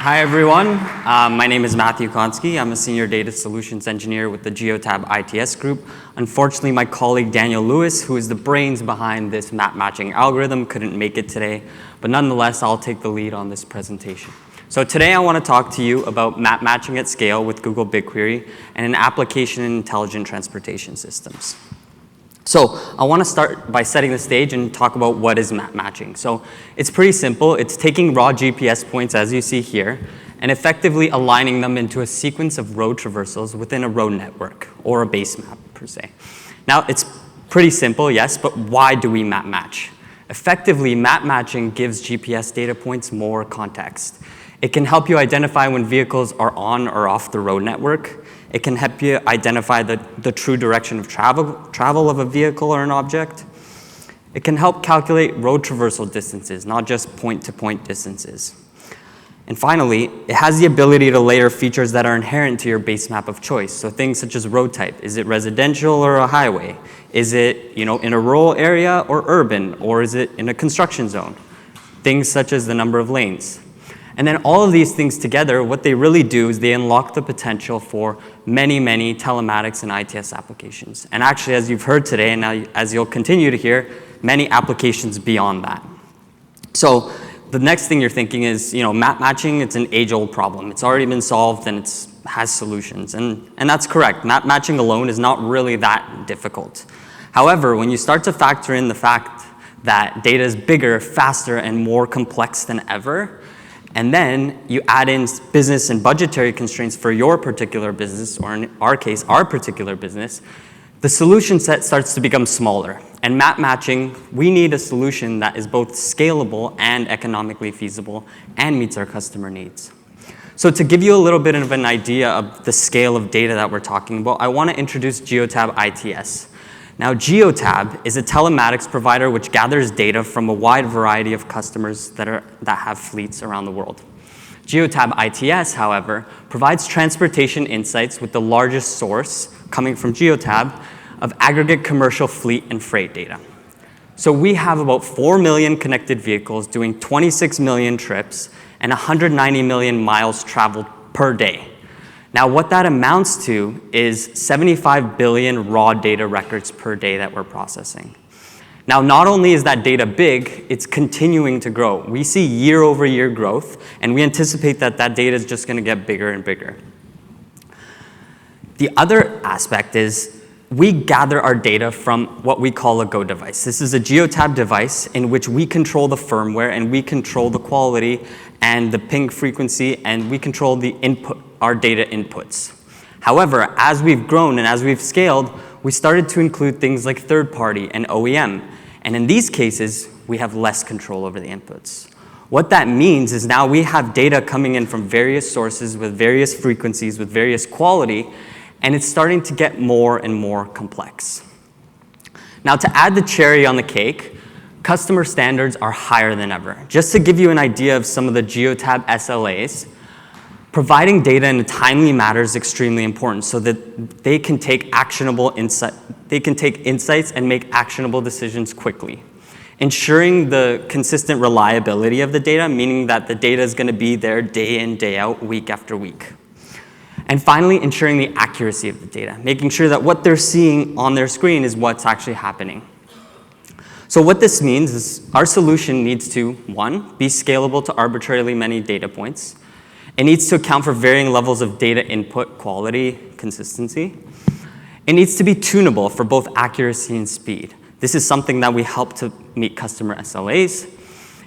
Hi, everyone. My name is Matthew Konski. I'm a Senior Data Solutions Engineer with the Geotab ITS group. Unfortunately, my colleague Daniel Lewis, who is the brains behind this map matching algorithm, couldn't make it today. But nonetheless, I'll take the lead on this presentation. So today I want to talk to you about map matching at scale with Google BigQuery and an application in intelligent transportation systems. So I want to start by setting the stage and talk about what is map matching. So it's pretty simple. It's taking raw GPS points, as you see here, and effectively aligning them into a sequence of road traversals within a road network, or a base map, per se. Now, it's pretty simple, yes, but why do we map match? Effectively, map matching gives GPS data points more context. It can help you identify when vehicles are on or off the road network. It can help you identify the true direction of travel of a vehicle or an object. It can help calculate road traversal distances, not just point-to-point distances. And finally, it has the ability to layer features that are inherent to your base map of choice. So things such as road type. Is it residential or a highway? Is it, in a rural area or urban? Or is it in a construction zone? Things such as the number of lanes. And then all of these things together, what they really do is they unlock the potential for many, many telematics and ITS applications. And actually, as you've heard today, and now as you'll continue to hear, many applications beyond that. So the next thing you're thinking is, map matching, it's an age-old problem. It's already been solved and it has solutions. And that's correct. Map matching alone is not really that difficult. However, when you start to factor in the fact that data is bigger, faster, and more complex than ever, and then you add in business and budgetary constraints for your particular business, or in our case, our particular business, the solution set starts to become smaller. And map matching, we need a solution that is both scalable and economically feasible and meets our customer needs. So to give you a little bit of an idea of the scale of data that we're talking about, I want to introduce Geotab ITS. Now, Geotab is a telematics provider which gathers data from a wide variety of customers that have fleets around the world. Geotab ITS, however, provides transportation insights with the largest source coming from Geotab of aggregate commercial fleet and freight data. So we have about 4 million connected vehicles doing 26 million trips and 190 million miles traveled per day. Now, what that amounts to is 75 billion raw data records per day that we're processing. Now, not only is that data big, it's continuing to grow. We see year-over-year growth, and we anticipate that that data is just going to get bigger and bigger. The other aspect is we gather our data from what we call a Go device. This is a Geotab device in which we control the firmware, and we control the quality and the ping frequency, and we control the input, our data inputs. However, as we've grown and as we've scaled, we started to include things like third-party and OEM. And in these cases, we have less control over the inputs. What that means is now we have data coming in from various sources with various frequencies, with various quality, and it's starting to get more and more complex. Now, to add the cherry on the cake, customer standards are higher than ever. Just to give you an idea of some of the Geotab SLAs, providing data in a timely manner is extremely important so that they can take actionable insight. They can take insights and make actionable decisions quickly. Ensuring the consistent reliability of the data, meaning that the data is going to be there day in, day out, week after week. And finally, ensuring the accuracy of the data, making sure that what they're seeing on their screen is what's actually happening. So what this means is our solution needs to, 1, be scalable to arbitrarily many data points. It needs to account for varying levels of data input, quality, consistency. It needs to be tunable for both accuracy and speed. This is something that we help to meet customer SLAs.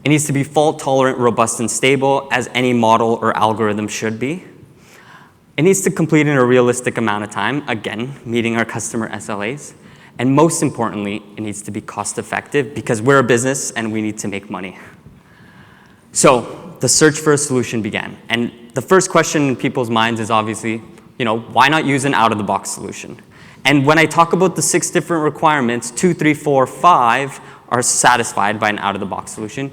It needs to be fault tolerant, robust, and stable, as any model or algorithm should be. It needs to complete in a realistic amount of time, again, meeting our customer SLAs. And most importantly, it needs to be cost effective because we're a business and we need to make money. So the search for a solution began. And the first question in people's minds is obviously, why not use an out-of-the-box solution? And when I talk about the 6 different requirements, 2, 3, 4, 5 are satisfied by an out-of-the-box solution.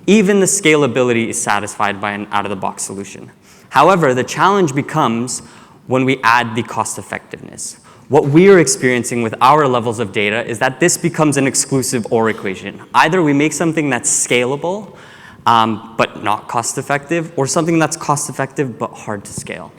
Even the scalability is satisfied by an out-of-the-box solution. However, the challenge becomes when we add the cost effectiveness. What we are experiencing with our levels of data is that this becomes an exclusive OR equation. Either we make something that's scalable but not cost effective, or something that's cost effective but hard to scale.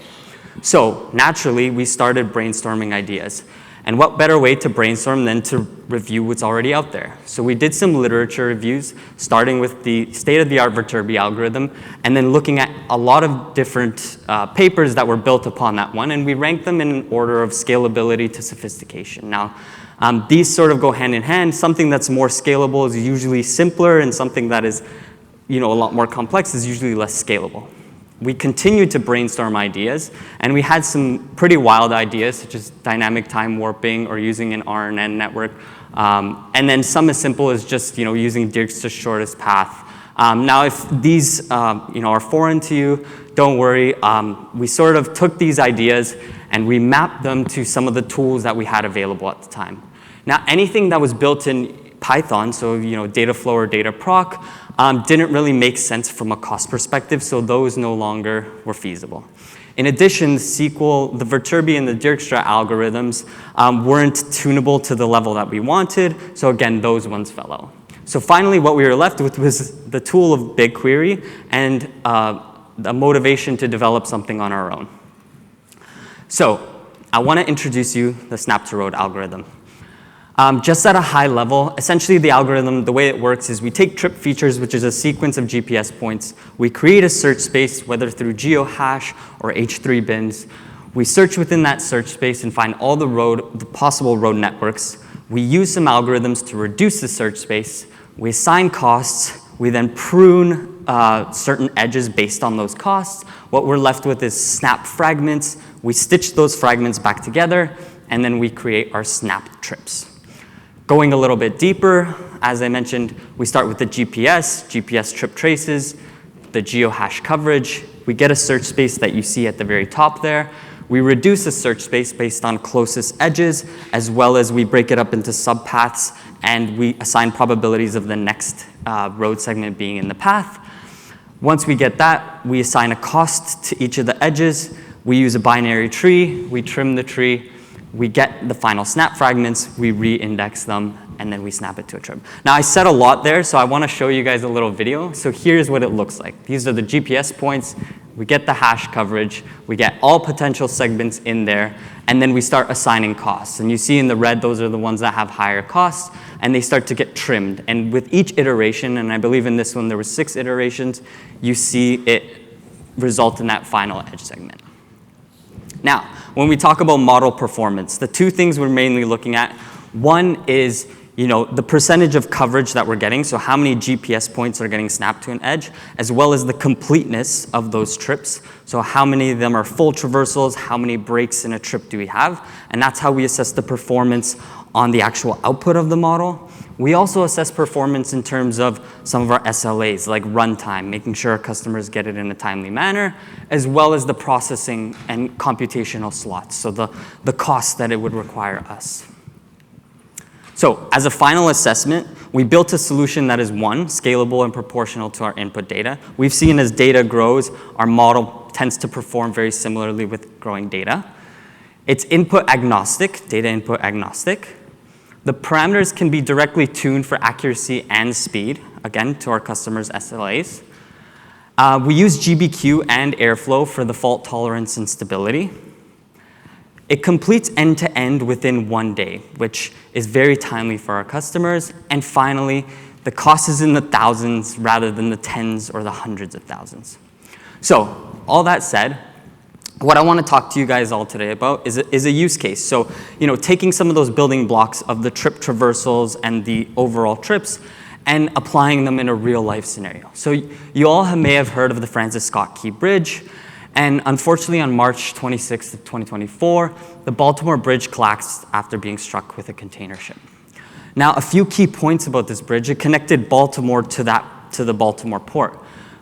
So naturally, we started brainstorming ideas. And what better way to brainstorm than to review what's already out there? So we did some literature reviews, starting with the state-of-the-art Viterbi algorithm, and then looking at a lot of different papers that were built upon that one, and we ranked them in an order of scalability to sophistication. Now, these sort of go hand in hand. Something that's more scalable is usually simpler, and something that is a lot more complex is usually less scalable. We continued to brainstorm ideas, and we had some pretty wild ideas, such as dynamic time warping or using an RNN network, and then some as simple as just using Dijkstra's shortest path. Now, if these are foreign to you, don't worry. We sort of took these ideas and we mapped them to some of the tools that we had available at the time. Now, anything that was built in Python, so Dataflow or Dataproc, didn't really make sense from a cost perspective, so those no longer were feasible. In addition, the SQL, the Viterbi and the Dijkstra algorithms weren't tunable to the level that we wanted, so again, those ones fell out. So finally, what we were left with was the tool of BigQuery and the motivation to develop something on our own. So I want to introduce you the SnapToRoad algorithm. Just at a high level, essentially the algorithm, the way it works is we take trip features, which is a sequence of GPS points. We create a search space, whether through geohash or H3 bins. We search within that search space and find all the possible road networks. We use some algorithms to reduce the search space. We assign costs. We then prune certain edges based on those costs. What we're left with is snap fragments. We stitch those fragments back together, and then we create our snap trips. Going a little bit deeper, as I mentioned, we start with the GPS trip traces, the geohash coverage. We get a search space that you see at the very top there. We reduce the search space based on closest edges, as well as we break it up into subpaths, and we assign probabilities of the next road segment being in the path. Once we get that, we assign a cost to each of the edges. We use a binary tree. We trim the tree. We get the final snap fragments, we re-index them, and then we snap it to a trip. Now, I said a lot there, so I want to show you guys a little video. So here's what it looks like. These are the GPS points. We get the hash coverage. We get all potential segments in there, and then we start assigning costs. And you see in the red, those are the ones that have higher costs, and they start to get trimmed. And with each iteration, and I believe in this one there were 6 iterations, you see it result in that final edge segment. Now, when we talk about model performance, the 2 things we're mainly looking at, one is the percentage of coverage that we're getting, so how many GPS points are getting snapped to an edge, as well as the completeness of those trips, so how many of them are full traversals, how many breaks in a trip do we have, and that's how we assess the performance on the actual output of the model. We also assess performance in terms of some of our SLAs, like runtime, making sure our customers get it in a timely manner, as well as the processing and computational slots, so the cost that it would require us. So as a final assessment, we built a solution that is, 1, scalable and proportional to our input data. We've seen as data grows, our model tends to perform very similarly with growing data. It's input agnostic, data input agnostic. The parameters can be directly tuned for accuracy and speed, again, to our customers' SLAs. We use GBQ and Airflow for the fault tolerance and stability. It completes end-to-end within 1 day, which is very timely for our customers. And finally, the cost is in the thousands rather than the tens or the hundreds of thousands. So all that said, what I want to talk to you guys all today about is a use case. So, taking some of those building blocks of the trip traversals and the overall trips and applying them in a real life scenario. So you all may have heard of the Francis Scott Key Bridge. And unfortunately, on March 26th of 2024, the Baltimore Bridge collapsed after being struck with a container ship. Now, a few key points about this bridge. It connected Baltimore to the Baltimore port.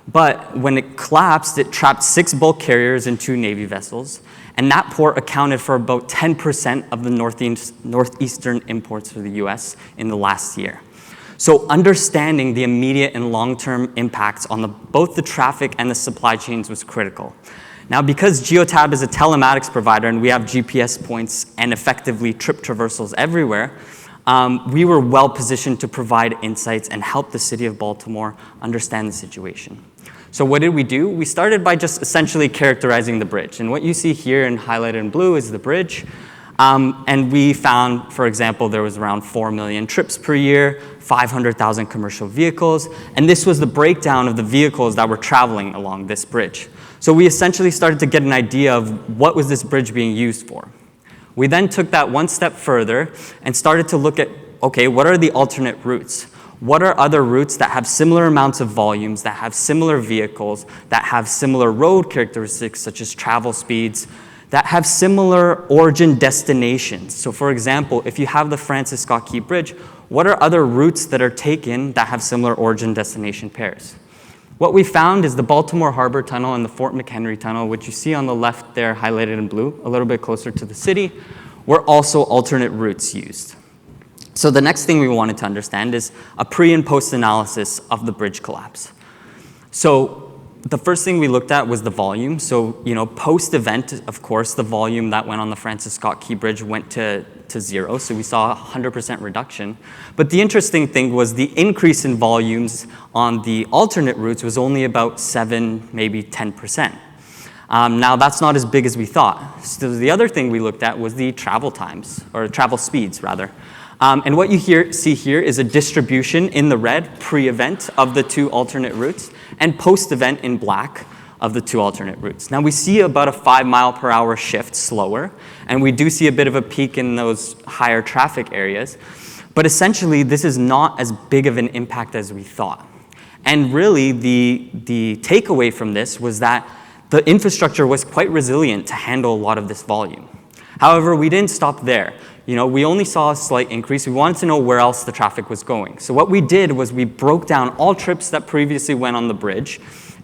But when it collapsed, it trapped 6 bulk carriers and 2 Navy vessels. And that port accounted for about 10% of the northeastern imports for the US in the last year. So understanding the immediate and long-term impacts on both the traffic and the supply chains was critical. Now, because Geotab is a telematics provider and we have GPS points and effectively trip traversals everywhere, we were well positioned to provide insights and help the city of Baltimore understand the situation. So what did we do? We started by just essentially characterizing the bridge. And what you see here and highlighted in blue is the bridge. And we found, for example, there was around 4 million trips per year, 500,000 commercial vehicles, and this was the breakdown of the vehicles that were traveling along this bridge. So we essentially started to get an idea of what was this bridge being used for. We then took that one step further and started to look at, okay, what are the alternate routes? What are other routes that have similar amounts of volumes, that have similar vehicles, that have similar road characteristics such as travel speeds, that have similar origin destinations? So for example, if you have the Francis Scott Key Bridge, what are other routes that are taken that have similar origin destination pairs? What we found is the Baltimore Harbor Tunnel and the Fort McHenry Tunnel, which you see on the left there highlighted in blue, a little bit closer to the city, were also alternate routes used. So the next thing we wanted to understand is a pre and post analysis of the bridge collapse. So the first thing we looked at was the volume. So, post-event, of course, the volume that went on the Francis Scott Key Bridge went to zero. So we saw a 100% reduction. But the interesting thing was the increase in volumes on the alternate routes was only about 7, maybe 10%. Now, that's not as big as we thought. So the other thing we looked at was the travel times, or travel speeds, rather. And what you see here is a distribution in the red, pre-event, of the two alternate routes, and post-event in black of the two alternate routes. Now we see about a 5 mile per hour shift slower, and we do see a bit of a peak in those higher traffic areas, but essentially this is not as big of an impact as we thought. And really the takeaway from this was that the infrastructure was quite resilient to handle a lot of this volume. However, we didn't stop there. We only saw a slight increase. We wanted to know where else the traffic was going. So what we did was we broke down all trips that previously went on the bridge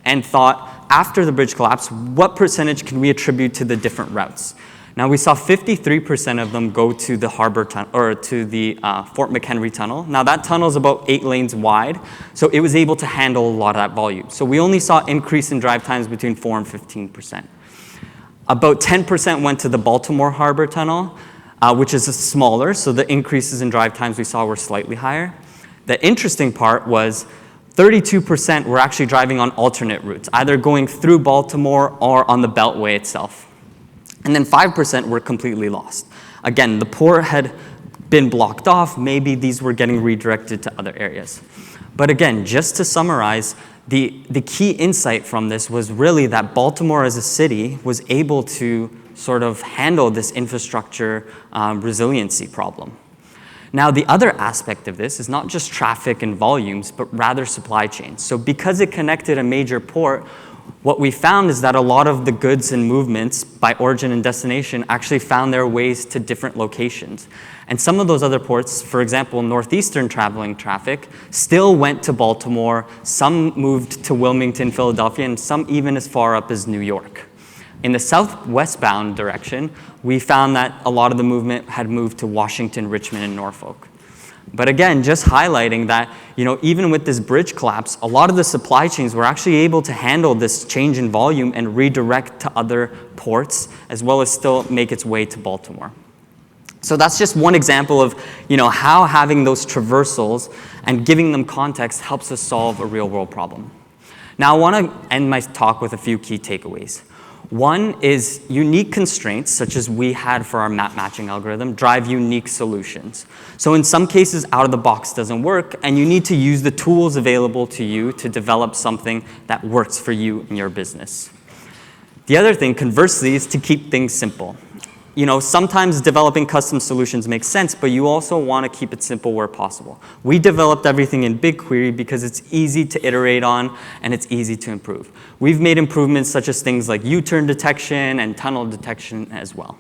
and thought, after the bridge collapse, what percentage can we attribute to the different routes? Now we saw 53% of them go to the harbor or to the Fort McHenry tunnel. Now that tunnel is about 8 lanes wide, so it was able to handle a lot of that volume. So we only saw increase in drive times between 4 and 15%. About 10% went to the Baltimore Harbor Tunnel, which is smaller, so the increases in drive times we saw were slightly higher. The interesting part was 32% were actually driving on alternate routes, either going through Baltimore or on the Beltway itself. And then 5% were completely lost. Again, the port had been blocked off, maybe these were getting redirected to other areas. But again, just to summarize, the key insight from this was really that Baltimore as a city was able to sort of handle this infrastructure resiliency problem. Now, the other aspect of this is not just traffic and volumes, but rather supply chains. So because it connected a major port, what we found is that a lot of the goods and movements by origin and destination actually found their ways to different locations. And some of those other ports, for example, northeastern traveling traffic, still went to Baltimore, some moved to Wilmington, Philadelphia, and some even as far up as New York. In the southwestbound direction, we found that a lot of the movement had moved to Washington, Richmond, and Norfolk. But again, just highlighting that, even with this bridge collapse, a lot of the supply chains were actually able to handle this change in volume and redirect to other ports, as well as still make its way to Baltimore. So that's just one example of, how having those traversals and giving them context helps us solve a real-world problem. Now, I want to end my talk with a few key takeaways. One is unique constraints, such as we had for our map matching algorithm, drive unique solutions. So in some cases, out of the box doesn't work, and you need to use the tools available to you to develop something that works for you in your business. The other thing, conversely, is to keep things simple. Sometimes developing custom solutions makes sense, but you also want to keep it simple where possible. We developed everything in BigQuery because it's easy to iterate on and it's easy to improve. We've made improvements such as things like U-turn detection and tunnel detection as well.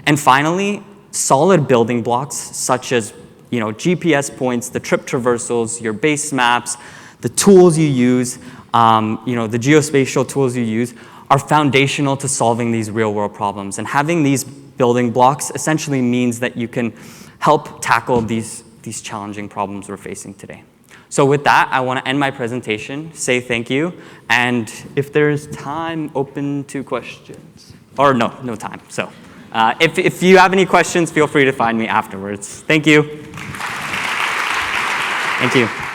And finally, solid building blocks such as GPS points, the trip traversals, your base maps, the tools you use, the geospatial tools you use, are foundational to solving these real-world problems. And having these building blocks essentially means that you can help tackle these challenging problems we're facing today. So with that, I want to end my presentation, say thank you, and if there's time, open to questions. Or no time, so If you have any questions, feel free to find me afterwards. Thank you. Thank you.